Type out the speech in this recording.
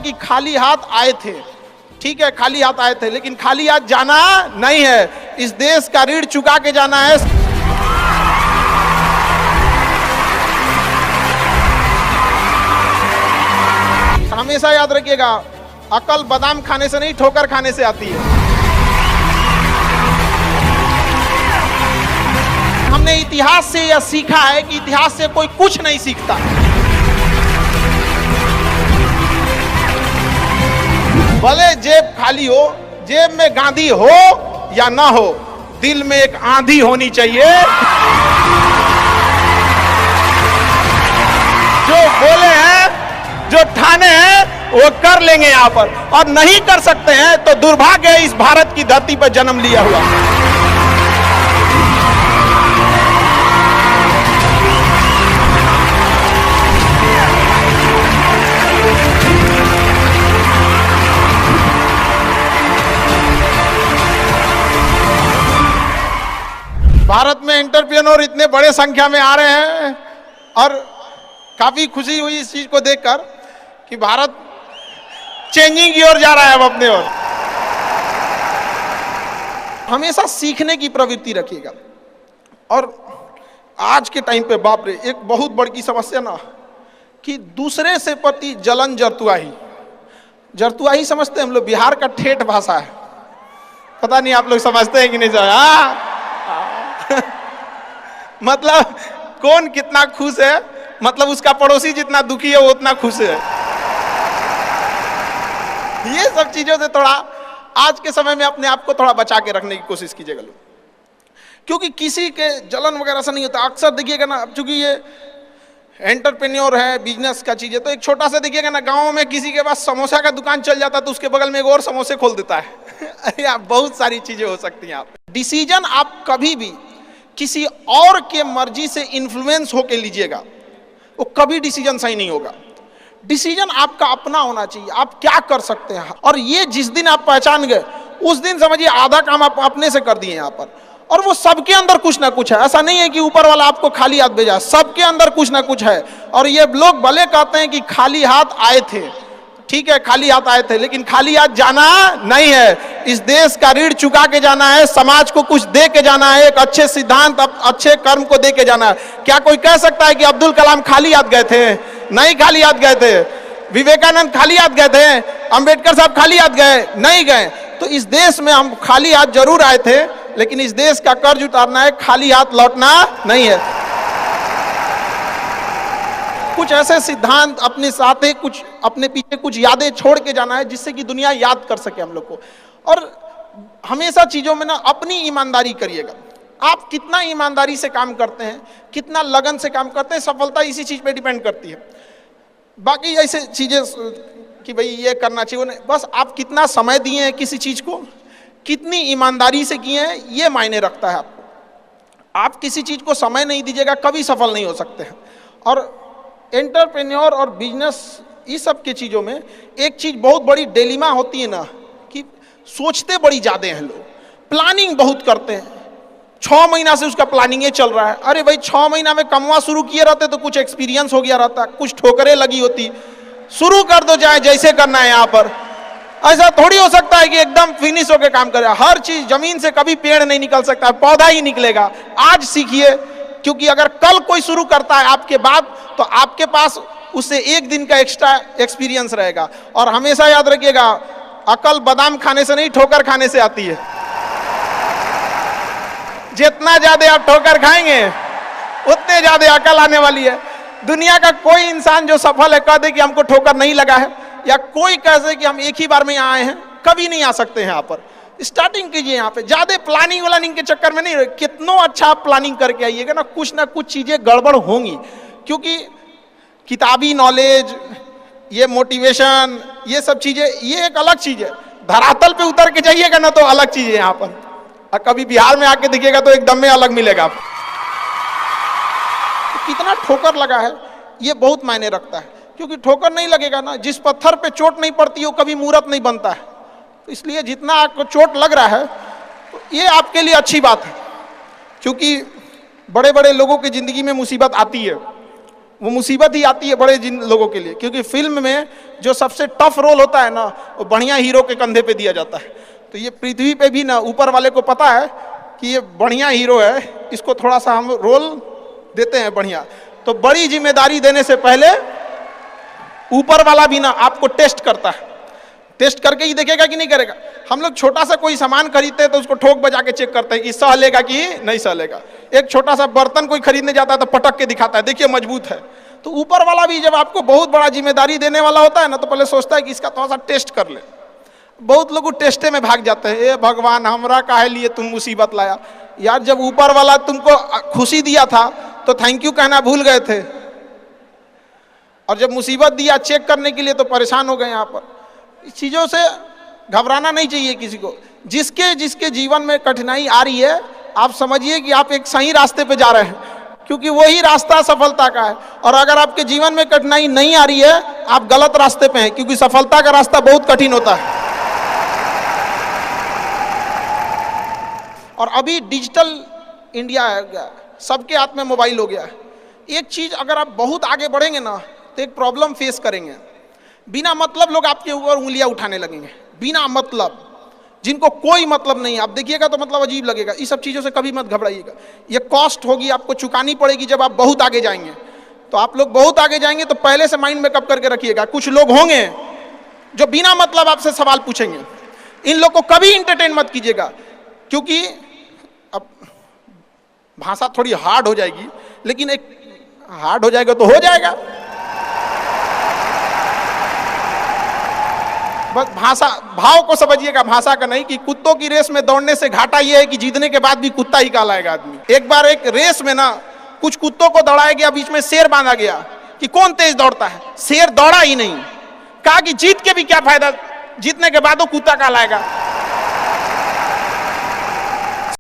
कि खाली हाथ आए थे, ठीक है, खाली हाथ आए थे, लेकिन खाली हाथ जाना नहीं है। इस देश का ऋण चुका के जाना है। हमेशा याद रखिएगा, अकल बादाम खाने से नहीं, ठोकर खाने से आती है। हमने इतिहास से यह सीखा है कि इतिहास से कोई कुछ नहीं सीखता। भले जेब खाली हो, जेब में गांधी हो या ना हो, दिल में एक आंधी होनी चाहिए। जो बोले हैं, जो ठाने हैं, वो कर लेंगे यहां पर, और नहीं कर सकते हैं तो दुर्भाग्य है इस भारत की धरती पर जन्म लिया हुआ। भारत में एंटरप्रेन्योर इतने बड़े संख्या में आ रहे हैं और काफी खुशी हुई इस चीज को देखकर कि भारत चेंजिंग की ओर जा रहा है अब अपने ओर। हमेशा सीखने की प्रवृत्ति रखिएगा। और आज के टाइम पे बाप रे, एक बहुत बड़ी समस्या ना कि दूसरे से प्रति जलन, जरतुआही समझते हैं हम लोग, बिहार का ठेठ भाषा है। पता नहीं आप लोग समझते हैं कि नहीं समझ। मतलब कौन कितना खुश है, मतलब उसका पड़ोसी जितना दुखी है वो उतना खुश है। ये सब चीजों से थोड़ा आज के समय में अपने आप को थोड़ा बचा के रखने की कोशिश कीजिएगा लोग, क्योंकि किसी के जलन वगैरह से नहीं होता। अक्सर देखिएगा ना, चूंकि ये एंटरप्रेन्योर है, बिजनेस का चीज है, तो एक छोटा सा देखिएगा ना, गांव में किसी के पास समोसा का दुकान चल जाता है तो उसके बगल में एक और समोसे खोल देता है। अरे बहुत सारी चीजें हो सकती हैं। आप डिसीजन आप कभी भी किसी और के मर्जी से इन्फ्लुएंस होके लीजिएगा, वो कभी डिसीजन सही नहीं होगा। डिसीजन आपका अपना होना चाहिए, आप क्या कर सकते हैं। और ये जिस दिन आप पहचान गए, उस दिन समझिए आधा काम आप अपने से कर दिए यहाँ पर। और वो सबके अंदर कुछ ना कुछ है, ऐसा नहीं है कि ऊपर वाला आपको खाली हाथ भेजा, सबके अंदर कुछ ना कुछ है। और ये लोग भले कहते हैं कि खाली हाथ आए थे, ठीक है, खाली हाथ आए थे, लेकिन खाली हाथ जाना नहीं है। इस देश का ऋण चुका के जाना है, समाज को कुछ दे के जाना है, एक अच्छे सिद्धांत, अच्छे कर्म को दे के जाना है। क्या कोई कह सकता है कि अब्दुल कलाम खाली हाथ गए थे? नहीं खाली हाथ गए थे। विवेकानंद खाली हाथ गए थे? अंबेडकर साहब खाली हाथ गए? नहीं गए। तो इस देश में हम खाली हाथ जरूर आए थे, लेकिन इस देश का कर्ज उतारना है, खाली हाथ लौटना नहीं है। कुछ ऐसे सिद्धांत अपने साथ है, कुछ अपने पीछे कुछ यादें छोड़ के जाना है, जिससे कि दुनिया याद कर सके हम लोग को। और हमेशा चीजों में ना अपनी ईमानदारी करिएगा। आप कितना ईमानदारी से काम करते हैं, कितना लगन से काम करते हैं, सफलता इसी चीज पे डिपेंड करती है। बाकी ऐसे चीजें कि भाई ये करना चाहिए, बस आप कितना समय दिए हैं किसी चीज को, कितनी ईमानदारी से किए हैं, ये मायने रखता है आपको। आप किसी चीज को समय नहीं दीजिएगा, कभी सफल नहीं हो सकते हैं। और एंटरप्रेन्योर और बिजनेस, इस सब की चीज़ों में एक चीज़ बहुत बड़ी डिलेमा होती है ना, कि सोचते बड़ी ज़्यादा हैं लोग, प्लानिंग बहुत करते हैं। 6 महीना से उसका प्लानिंग चल रहा है। अरे भाई 6 महीना में कमवा शुरू किए रहते तो कुछ एक्सपीरियंस हो गया रहता, कुछ ठोकरें लगी होती। शुरू कर दो, चाहे जैसे करना है। यहाँ पर ऐसा थोड़ी हो सकता है कि एकदम फिनिश होकर काम करे। हर चीज़, जमीन से कभी पेड़ नहीं निकल सकता, पौधा ही निकलेगा। आज सीखिए, क्योंकि अगर कल कोई शुरू करता है आपके बाद, तो आपके पास उससे एक दिन का एक्स्ट्रा एक्सपीरियंस रहेगा। और हमेशा याद रखिएगा, अकल बादाम खाने से नहीं, ठोकर खाने से आती है। जितना ज्यादा आप ठोकर खाएंगे, उतने ज्यादा अकल आने वाली है। दुनिया का कोई इंसान जो सफल है कह दे कि हमको ठोकर नहीं लगा है, या कोई कह दे कि हम एक ही बार में यहाँ आए हैं, कभी नहीं आ सकते हैं। यहाँ पर स्टार्टिंग कीजिए, यहाँ पे ज्यादा प्लानिंग के चक्कर में नहीं। कितना अच्छा आप प्लानिंग करके आइएगा ना कुछ चीजें गड़बड़ होंगी, क्योंकि किताबी नॉलेज, ये मोटिवेशन, ये सब चीजें, ये एक अलग चीज है। धरातल पे उतर के जाइएगा ना तो अलग चीज है यहाँ पर, और कभी बिहार में आके दिखेगा तो एकदम में अलग मिलेगा। तो कितना ठोकर लगा है, ये बहुत मायने रखता है। क्योंकि ठोकर नहीं लगेगा ना, जिस पत्थर पे चोट नहीं पड़ती वो कभी मूर्त नहीं बनता है। तो इसलिए जितना आपको चोट लग रहा है, तो ये आपके लिए अच्छी बात है, क्योंकि बड़े बड़े लोगों की जिंदगी में मुसीबत आती है, वो मुसीबत ही आती है बड़े जिन लोगों के लिए, क्योंकि फिल्म में जो सबसे टफ रोल होता है ना, वो बढ़िया हीरो के कंधे पे दिया जाता है। तो ये पृथ्वी पे भी ना ऊपर वाले को पता है कि ये बढ़िया हीरो है, इसको थोड़ा सा हम रोल देते हैं बढ़िया। तो बड़ी जिम्मेदारी देने से पहले ऊपर वाला भी ना आपको टेस्ट करता है, टेस्ट करके ही देखेगा कि नहीं करेगा। हम लोग छोटा सा कोई सामान खरीदते हैं तो उसको ठोक बजा के चेक करते हैं कि सह लेगा कि नहीं सह लेगा। एक छोटा सा बर्तन कोई खरीदने जाता है तो पटक के दिखाता है, देखिए मजबूत है। तो ऊपर वाला भी जब आपको बहुत बड़ा जिम्मेदारी देने वाला होता है ना, तो पहले सोचता है कि इसका थोड़ा सा टेस्ट कर ले। बहुत लोग टेस्टे में भाग जाते हैं, ए भगवान हमरा काहे लिए तुम मुसीबत लाया। यार जब ऊपर वाला तुमको खुशी दिया था तो थैंक यू कहना भूल गए थे, और जब मुसीबत दिया चेक करने के लिए तो परेशान हो गए। यहाँ पर इस चीज़ों से घबराना नहीं चाहिए किसी को। जिसके जिसके जीवन में कठिनाई आ रही है, आप समझिए कि आप एक सही रास्ते पे जा रहे हैं, क्योंकि वही रास्ता सफलता का है। और अगर आपके जीवन में कठिनाई नहीं आ रही है, आप गलत रास्ते पे हैं, क्योंकि सफलता का रास्ता बहुत कठिन होता है। और अभी डिजिटल इंडिया है, सबके हाथ में मोबाइल हो गया है। एक चीज अगर आप बहुत आगे बढ़ेंगे ना, तो एक प्रॉब्लम फेस करेंगे। बिना मतलब लोग आपके ऊपर उंगलियां उठाने लगेंगे, बिना मतलब, जिनको कोई मतलब नहीं। आप देखिएगा तो मतलब अजीब लगेगा। इस सब चीज़ों से कभी मत घबराइएगा। ये कॉस्ट होगी, आपको चुकानी पड़ेगी जब आप बहुत आगे जाएंगे। तो आप लोग बहुत आगे जाएंगे तो पहले से माइंड में कब करके रखिएगा, कुछ लोग होंगे जो बिना मतलब आपसे सवाल पूछेंगे। इन लोग को कभी इंटरटेन मत कीजिएगा, क्योंकि अब भाषा थोड़ी हार्ड हो जाएगी, लेकिन एक हार्ड हो जाएगा तो हो जाएगा। बस भाषा, भाव को समझिएगा, भाषा का नहीं। कि कुत्तों की रेस में दौड़ने से घाटा यह है कि जीतने के बाद भी कुत्ता ही कहलाएगा आदमी। एक बार एक रेस में ना कुछ कुत्तों को दौड़ाया गया, बीच में शेर बांधा गया कि कौन तेज दौड़ता है। शेर दौड़ा ही नहीं, कहा कि जीत के भी क्या फायदा, जीतने के बाद वो कुत्ता कहलाएगा।